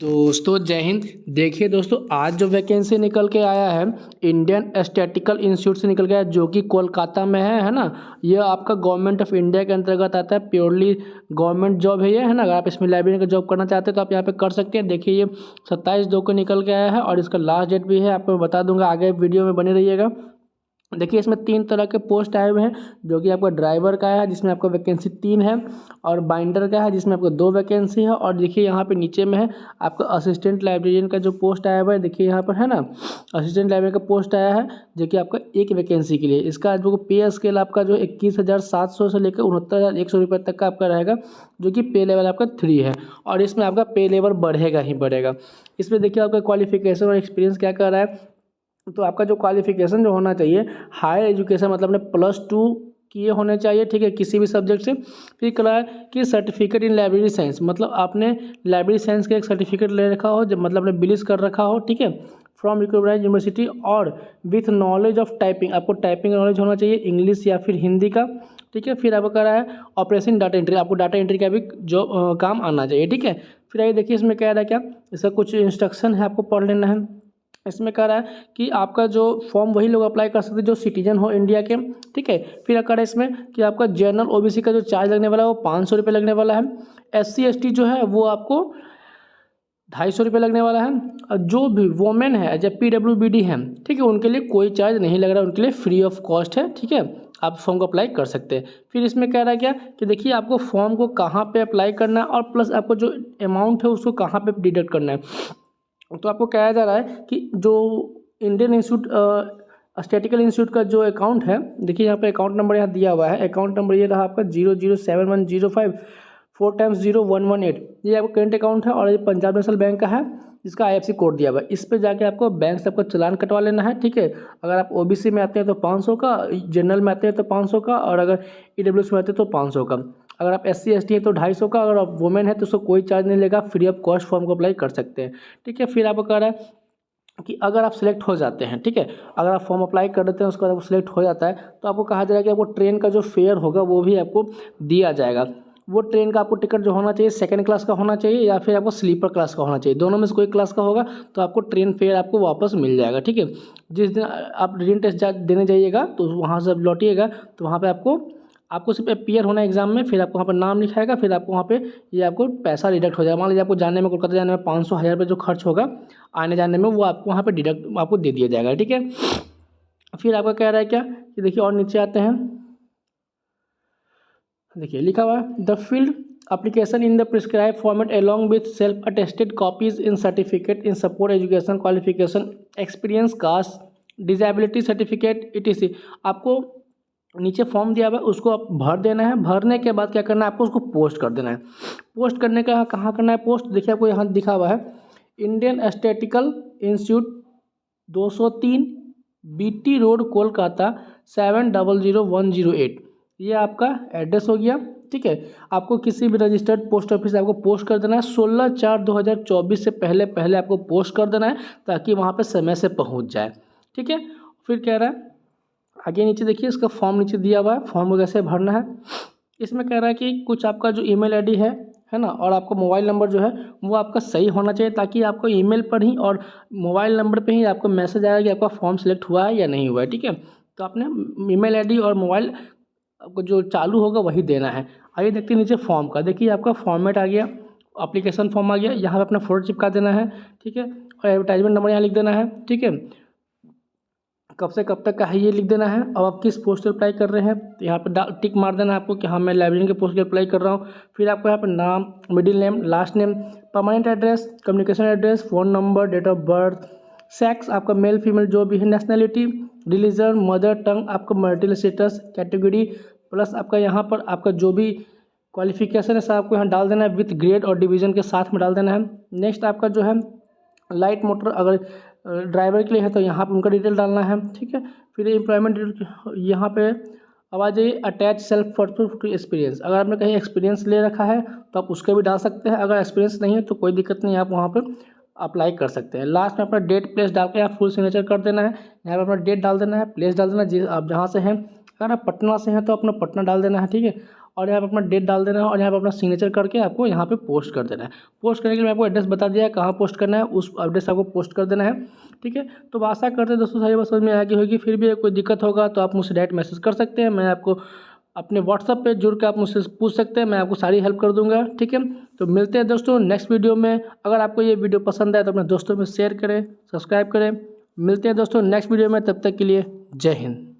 दोस्तों जय हिंद। देखिए दोस्तों, आज जो वैकेंसी निकल के आया है इंडियन स्टैटिस्टिकल इंस्टीट्यूट से निकल के आया, जो कि कोलकाता में है ना। यह आपका गवर्नमेंट ऑफ इंडिया के अंतर्गत आता है, प्योरली गवर्नमेंट जॉब है ये, है ना। अगर आप इसमें लाइब्रेरी का जॉब करना चाहते हैं तो आप यहाँ पे कर सकते हैं। देखिए ये 27/2 को निकल के आया है और इसका लास्ट डेट भी है, आपको बता दूंगा, आगे वीडियो में बने रहिएगा। देखिए इसमें 3 तरह के पोस्ट आए हुए हैं, जो कि आपका ड्राइवर का है जिसमें आपका वैकेंसी 3 है, और बाइंडर का है जिसमें आपको 2 वैकेंसी है। और देखिए यहाँ पे नीचे में है आपका असिस्टेंट लाइब्रेरियन का जो पोस्ट आया हुआ है, देखिए यहाँ पर है ना, असिस्टेंट लाइब्रेरियन का पोस्ट आया है जो कि आपका 1 वैकेंसी के लिए। इसका जो पे स्केल आपका जो 21,700 से लेकर 69,100 रुपये तक का आपका रहेगा, जो कि पे लेवल आपका 3 है, और इसमें आपका पे लेवल बढ़ेगा ही बढ़ेगा। इसमें देखिए आपका क्वालिफिकेशन और एक्सपीरियंस क्या कर रहा है। तो आपका जो क्वालिफिकेशन जो होना चाहिए, हायर एजुकेशन मतलब अपने +2 किए होने चाहिए, ठीक है, किसी भी सब्जेक्ट से। फिर कहा है कि सर्टिफिकेट इन लाइब्रेरी साइंस, मतलब आपने लाइब्रेरी साइंस का एक सर्टिफिकेट ले रखा हो, जब मतलब आपने बिलिस कर रखा हो, ठीक है, फ्रॉम रिकॉग्नाइज्ड यूनिवर्सिटी, और विथ नॉलेज ऑफ टाइपिंग, आपको टाइपिंग नॉलेज होना चाहिए, इंग्लिश या फिर हिंदी का, ठीक है। फिर आपको कह रहा है ऑपरेशन डाटा एंट्री, आपको डाटा एंट्री का भी जो काम आना चाहिए, ठीक है। फिर आइए देखिए इसमें कह रहा है क्या, इसका कुछ इंस्ट्रक्शन है, आपको पढ़ लेना है। इसमें कह रहा है कि आपका जो फॉर्म वही लोग अप्लाई कर सकते हैं जो सिटीजन हो इंडिया के, ठीक है। फिर कह रहा है इसमें कि आपका जनरल ओबीसी का जो चार्ज लगने वाला है वो 500 रुपये लगने वाला है। SC ST जो है वो आपको 250 रुपये लगने वाला है। और जो भी वोमेन है जब PWBD है, ठीक है, उनके लिए कोई चार्ज नहीं लग रहा है, उनके लिए फ्री ऑफ कॉस्ट है, ठीक है, आप फॉर्म को अप्लाई कर सकते हैं। फिर इसमें कह रहा है क्या कि देखिए आपको फॉर्म को कहाँ पे अप्लाई करना है, और प्लस आपको जो अमाउंट है उसको कहाँ पे डिडक्ट करना है। तो आपको कहा जा रहा है कि जो इंडियन इंस्टीट्यूट स्टैटिस्टिकल इंस्टीट्यूट का जो अकाउंट है, देखिए यहाँ पे अकाउंट नंबर यहाँ दिया हुआ है। अकाउंट नंबर ये रहा आपका 007105 4x0118, ये आपका करेंट अकाउंट है। और ये पंजाब नेशनल बैंक का है, जिसका IFSC कोड दिया हुआ है। इस पे जाके आपको बैंक से आपको चालान कटवा लेना है, ठीक है। अगर आप OBC में आते हैं तो 500 का, जनरल में आते हैं तो 500 का, और अगर EWS में आते हैं तो 500 का। अगर आप SC ST है तो 250 का, अगर आप वुमेन है तो उसको कोई चार्ज नहीं लेगा, फ्री ऑफ कॉस्ट फॉर्म को अप्लाई कर सकते हैं, ठीक है। फिर आपको कह रहा है कि अगर आप सिलेक्ट हो जाते हैं, ठीक है, अगर आप फॉर्म अप्लाई कर देते हैं उसके बाद आपको सिलेक्ट हो जाता है, तो आपको कहा जाएगा कि आपको ट्रेन का जो फेयर होगा वो भी आपको दिया जाएगा। वो ट्रेन का आपको टिकट जो होना चाहिए 2nd क्लास का होना चाहिए, या फिर आपको स्लीपर क्लास का होना चाहिए, दोनों में से कोई क्लास का होगा तो आपको ट्रेन फेयर आपको वापस मिल जाएगा, ठीक है। जिस दिन आप रिटन टेस्ट देने जाइएगा तो वहाँ से लौटिएगा तो वहाँ पर आपको सिर्फ अपीयर होना है एग्जाम में, फिर आपको वहाँ पर नाम लिखाएगा, फिर आपको वहाँ पे ये आपको पैसा डिडक्ट हो जाएगा। मान लीजिए आपको जाने में, कोलकाता जाने में 500-1000 रुपये जो खर्च होगा आने जाने में, वो आपको वहाँ पे डिडक्ट आपको दे दिया जाएगा, ठीक है। फिर आपका कह रहा है क्या कि देखिए और नीचे आते हैं, देखिए लिखा हुआ है the field application in the prescribed format along with self attested copies in certificate in support education qualification experience caste disability certificate etc। आपको नीचे फॉर्म दिया हुआ है, उसको आप भर देना है। भरने के बाद क्या करना है, आपको उसको पोस्ट कर देना है। पोस्ट करने का कहाँ करना है पोस्ट, देखिए आपको यहाँ दिखा हुआ है Indian statistical institute 203 BT road Kolkata 700108, ये आपका एड्रेस हो गया, ठीक है। आपको किसी भी रजिस्टर्ड पोस्ट ऑफिस से आपको पोस्ट कर देना है। 16/4/2024 से पहले पहले आपको पोस्ट कर देना है, ताकि वहाँ पे समय से पहुँच जाए, ठीक है। फिर कह रहा है आगे नीचे देखिए, इसका फॉर्म नीचे दिया हुआ है, फॉर्म को कैसे भरना है। इसमें कह रहा है कि कुछ आपका जो ईमेल आईडी है ना, और आपका मोबाइल नंबर जो है वो आपका सही होना चाहिए, ताकि आपको ईमेल पर ही और मोबाइल नंबर पे ही आपको मैसेज आएगा कि आपका फॉर्म सेलेक्ट हुआ है या नहीं हुआ है, ठीक है। तो आपने ईमेल आईडी और मोबाइल आपको जो चालू होगा वही देना है। आइए देखते हैं नीचे फॉर्म का, देखिए आपका फॉर्मेट आ गया, एप्लीकेशन फॉर्म आ गया, यहाँ पर अपना फोटो चिपका देना है, ठीक है, और एडवर्टाइजमेंट नंबर यहाँ लिख देना है, ठीक है, कब से कब तक का है ये लिख देना है। अब आप किस पोस्ट पर अप्लाई कर रहे हैं तो यहाँ पर टिक मार देना है आपको कि हाँ मैं लाइब्रेरियन के पोस्ट पर अप्लाई कर रहा हूँ। फिर आपको यहाँ पर नाम, middle name, last name, permanent address, communication address, phone number, date of birth, sex आपका मेल फीमेल जो भी है, नेशनैलिटी, रिलीजन, मदर टंग, आपका मैरिटल स्टेटस, कैटेगरी, प्लस आपका यहाँ पर आपका जो भी क्वालिफिकेशन है सब आपको यहाँ डाल देना है, विथ ग्रेड और डिवीज़न के साथ में डाल देना है। नेक्स्ट आपका जो है लाइट मोटर, अगर ड्राइवर के लिए है तो यहाँ पर उनका डिटेल डालना है, ठीक है। फिर एम्प्लॉयमेंट यहाँ पे अब आ जाइए attach self photo to experience, अगर आपने कहीं एक्सपीरियंस ले रखा है तो आप उसका भी डाल सकते हैं। अगर एक्सपीरियंस नहीं है तो कोई दिक्कत नहीं, आप वहाँ पर अप्लाई कर सकते हैं। लास्ट में अपना डेट प्लेस डाल के आप फुल सिग्नेचर कर देना है। यहाँ पर अपना डेट डाल देना है, प्लेस डाल देना है, आप जहाँ से हैं। अगर आप पटना से हैं तो अपना पटना डाल देना है, ठीक है। और यहाँ पर अपना डेट डाल देना है और यहाँ पर अपना सिग्नेचर करके आपको यहाँ पे पोस्ट कर देना है। पोस्ट करने के लिए आपको एड्रेस बता दिया है कहाँ पोस्ट करना है, उस एड्रेस आपको पोस्ट कर देना है। ठीक है, तो आशा करते हैं दोस्तों सारी बात समझ में आ गई होगी। फिर भी कोई दिक्कत होगा तो आप मुझसे डायरेक्ट मैसेज कर सकते हैं, मैं आपको अपने व्हाट्सएप पे जुड़ के आप मुझसे पूछ सकते हैं, मैं आपको सारी हेल्प कर दूंगा। ठीक है, तो मिलते हैं दोस्तों नेक्स्ट वीडियो में। अगर आपको ये वीडियो पसंद आए तो अपने दोस्तों में शेयर करें, सब्सक्राइब करें। मिलते हैं दोस्तों नेक्स्ट वीडियो में, तब तक के लिए जय हिंद।